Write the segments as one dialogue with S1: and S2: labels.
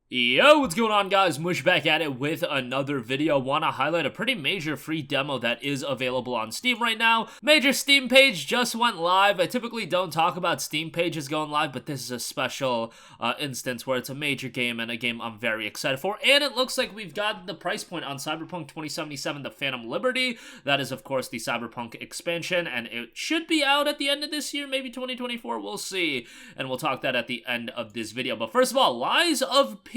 S1: Yo, what's going on, guys? Mush back at it with another video. Want to highlight a pretty major free demo that is available on Steam right now. Major Steam page just went live. I typically don't talk about Steam pages going live, but this is a special instance where it's a major game and a game I'm very excited for. And it looks like we've got the price point on Cyberpunk 2077, the Phantom Liberty. That is, of course, the Cyberpunk expansion, and it should be out at the end of this year, maybe 2024. We'll see, and we'll talk that at the end of this video. But first of all, Lies of P,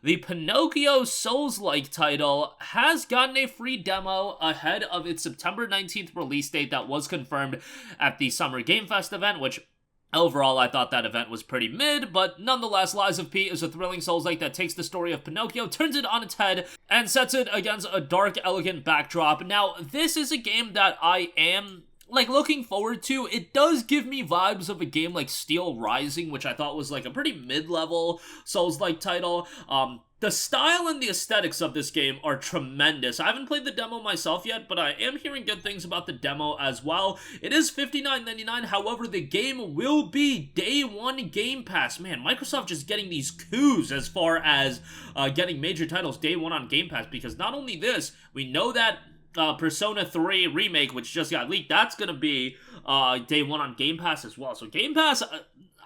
S1: the Pinocchio Souls-like title, has gotten a free demo ahead of its September 19th release date that was confirmed at the Summer Game Fest event, which overall, I thought that event was pretty mid, but nonetheless, Lies of P is a thrilling Souls-like that takes the story of Pinocchio, turns it on its head, and sets it against a dark, elegant backdrop. Now, this is a game that I am looking forward to. It does give me vibes of a game like Steel Rising, which I thought was like a pretty mid-level Souls-like title. The style and the aesthetics of this game are tremendous. I haven't played the demo myself yet, but I am hearing good things about the demo as well. It is $59.99, however, the game will be day one Game Pass. Man, Microsoft just getting these coups as far as getting major titles day one on Game Pass, because not only this, we know that Persona 3 Remake, which just got leaked, that's gonna be day one on Game Pass as well. So Game Pass,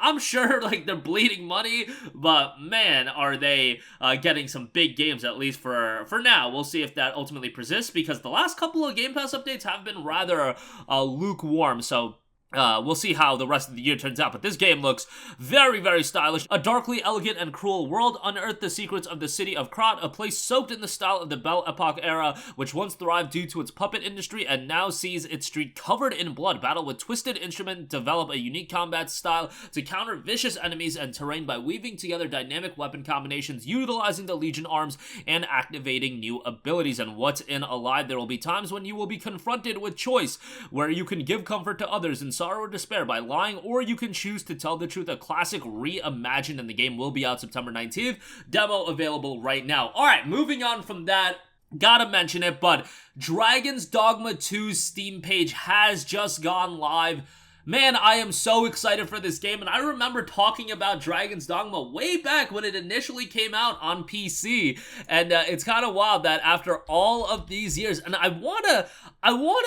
S1: I'm sure they're bleeding money, but man, are they getting some big games, at least for now. We'll see if that ultimately persists, because the last couple of Game Pass updates have been rather lukewarm. So we'll see how the rest of the year turns out, but this game looks very, very stylish. A darkly elegant and cruel world unearth the secrets of the city of Krat, a place soaked in the style of the Belle Epoque era, which once thrived due to its puppet industry and now sees its street covered in blood. Battle with twisted instrument, develop a unique combat style to counter vicious enemies and terrain by weaving together dynamic weapon combinations, utilizing the Legion arms, and activating new abilities. And what's in Alive? There will be times when you will be confronted with choice, where you can give comfort to others and sorrow or despair by lying, or you can choose to tell the truth. A classic reimagined, and the game will be out September 19th. Demo available right now. Alright, moving on from that, gotta mention it, but Dragon's Dogma 2's Steam page has just gone live. Man, I am so excited for this game, and I remember talking about Dragon's Dogma way back when it initially came out on PC, and it's kind of wild that after all of these years, and I wanna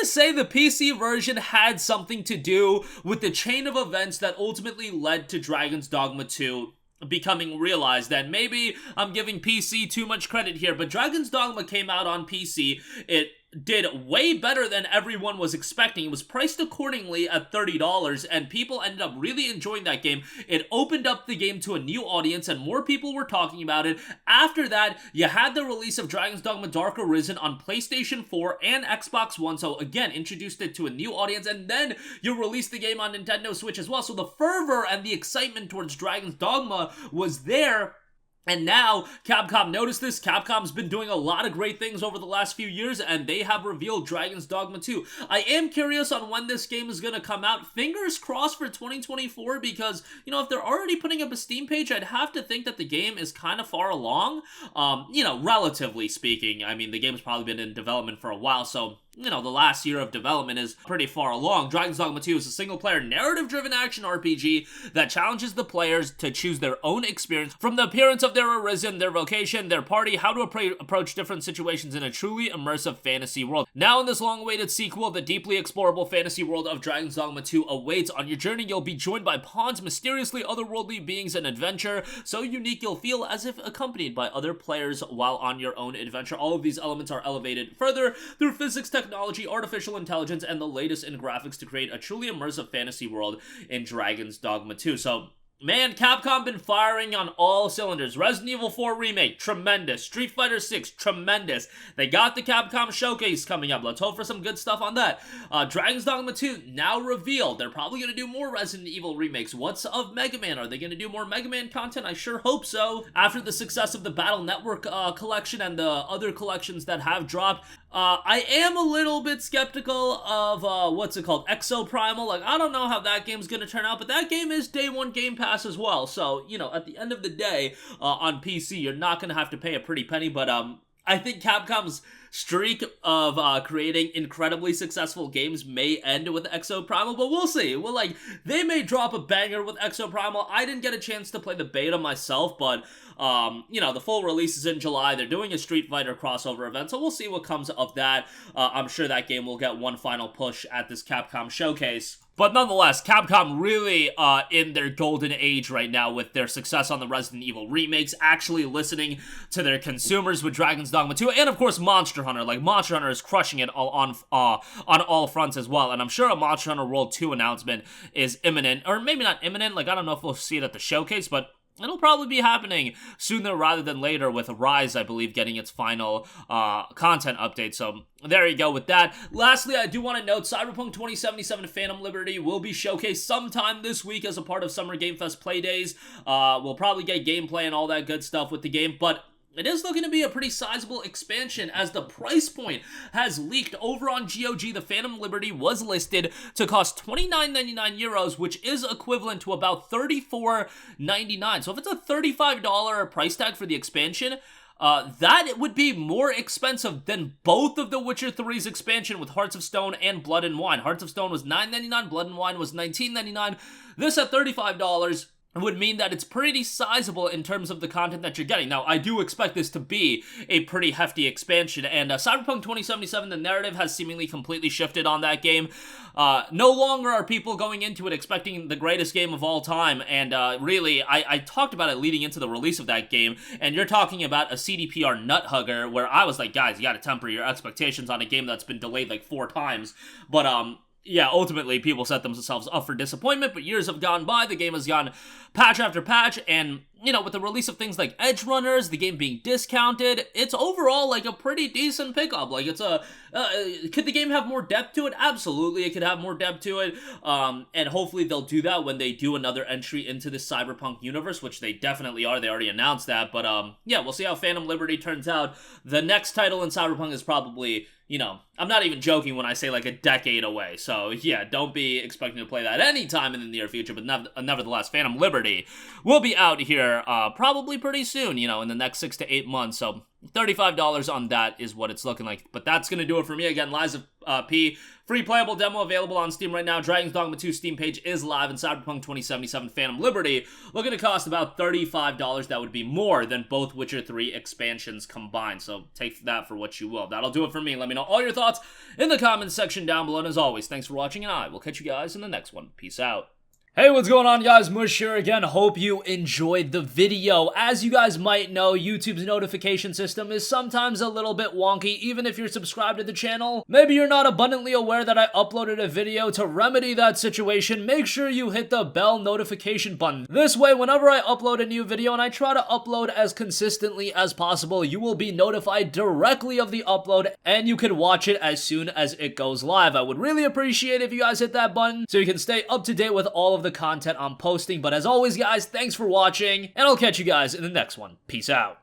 S1: say the PC version had something to do with the chain of events that ultimately led to Dragon's Dogma 2 becoming realized. And maybe I'm giving PC too much credit here, but Dragon's Dogma came out on PC. It did way better than everyone was expecting. It was priced accordingly at $30, and people ended up really enjoying that game. It opened up the game to a new audience, and more people were talking about it. After that, you had the release of Dragon's Dogma Dark Arisen on PlayStation 4 and Xbox One, so again, introduced it to a new audience, and then you released the game on Nintendo Switch as well. So the fervor and the excitement towards Dragon's Dogma was there. And now, Capcom noticed this. Capcom's been doing a lot of great things over the last few years, and they have revealed Dragon's Dogma 2. I am curious on when this game is going to come out. Fingers crossed for 2024, because, if they're already putting up a Steam page, I'd have to think that the game is kind of far along. Relatively speaking. I mean, the game's probably been in development for a while, so the last year of development is pretty far along. Dragon's Dogma 2 is a single-player, narrative-driven action RPG that challenges the players to choose their own experience from the appearance of their arisen, their vocation, their party, how to approach different situations in a truly immersive fantasy world. Now, in this long-awaited sequel, the deeply explorable fantasy world of Dragon's Dogma 2 awaits. On your journey, you'll be joined by pawns, mysteriously otherworldly beings, and adventure so unique you'll feel as if accompanied by other players while on your own adventure. All of these elements are elevated further through physics, technology, artificial intelligence, and the latest in graphics to create a truly immersive fantasy world in Dragon's Dogma 2. So, man, Capcom been firing on all cylinders. Resident Evil 4 Remake, tremendous. Street Fighter 6, tremendous. They got the Capcom Showcase coming up. Let's hope for some good stuff on that. Dragon's Dogma 2, now revealed. They're probably going to do more Resident Evil remakes. What's of Mega Man? Are they going to do more Mega Man content? I sure hope so. After the success of the Battle Network collection and the other collections that have dropped, I am a little bit skeptical of, Exo Primal. I don't know how that game's gonna turn out, but that game is day one Game Pass as well. So, at the end of the day, on PC, you're not gonna have to pay a pretty penny, but, I think Capcom's streak of creating incredibly successful games may end with Exoprimal, but we'll see. Well, like, they may drop a banger with Exoprimal. I didn't get a chance to play the beta myself, but you know, the full release is in July. They're doing a Street Fighter crossover event, so we'll see what comes of that. I'm sure that game will get one final push at this Capcom showcase. But nonetheless, Capcom really in their golden age right now with their success on the Resident Evil remakes, actually listening to their consumers with Dragon's Dogma 2, and of course Monster Hunter. Like, Monster Hunter is crushing it on all fronts as well, and I'm sure a Monster Hunter World 2 announcement is imminent, or maybe not imminent. Like, I don't know if we'll see it at the showcase, but it'll probably be happening sooner rather than later, with Rise, I believe, getting its final content update. So there you go with that. Lastly, I do want to note Cyberpunk 2077 Phantom Liberty will be showcased sometime this week as a part of Summer Game Fest Play Days. We'll probably get gameplay and all that good stuff with the game, but it is looking to be a pretty sizable expansion, as the price point has leaked over on GOG. The Phantom Liberty was listed to cost €29.99, which is equivalent to about $34.99. So if it's a $35 price tag for the expansion, that would be more expensive than both of The Witcher 3's expansion with Hearts of Stone and Blood and Wine. Hearts of Stone was $9.99, Blood and Wine was $19.99. This at $35 would mean that it's pretty sizable in terms of the content that you're getting. Now, I do expect this to be a pretty hefty expansion, and Cyberpunk 2077, the narrative has seemingly completely shifted on that game. No longer are people going into it expecting the greatest game of all time, and really, I talked about it leading into the release of that game, and you're talking about a CDPR nut hugger, where I was like, guys, you gotta temper your expectations on a game that's been delayed like 4 times, but yeah, ultimately, people set themselves up for disappointment, but years have gone by, the game has gone patch after patch, and, you know, with the release of things like Edge Runners, the game being discounted, it's overall, like, a pretty decent pickup. Like, it's a, could the game have more depth to it? Absolutely, it could have more depth to it, and hopefully they'll do that when they do another entry into the Cyberpunk universe, which they definitely are. They already announced that, but, yeah, we'll see how Phantom Liberty turns out. The next title in Cyberpunk is probably, you know, I'm not even joking when I say like a decade away, so yeah, don't be expecting to play that anytime in the near future, but nevertheless, Phantom Liberty will be out here probably pretty soon, you know, in the next 6 to 8 months, so $35 on that is what it's looking like. But that's going to do it for me. Again, Lies of P, free playable demo available on Steam right now. Dragon's Dogma 2 Steam page is live, and Cyberpunk 2077 Phantom Liberty looking to cost about $35. That would be more than both Witcher 3 expansions combined, so take that for what you will. That'll do it for me. Let me know all your thoughts in the comments section down below, and as always, thanks for watching, and I will catch you guys in the next one. Peace out. Hey, what's going on, guys? Mush here again. Hope you enjoyed the video. As you guys might know, YouTube's notification system is sometimes a little bit wonky, even if you're subscribed to the channel. Maybe you're not abundantly aware that I uploaded a video. To remedy that situation, make sure you hit the bell notification button. This way, whenever I upload a new video, and I try to upload as consistently as possible, you will be notified directly of the upload, and you can watch it as soon as it goes live. I would really appreciate it if you guys hit that button so you can stay up to date with all of the content I'm posting. But as always, guys, thanks for watching, and I'll catch you guys in the next one. Peace out.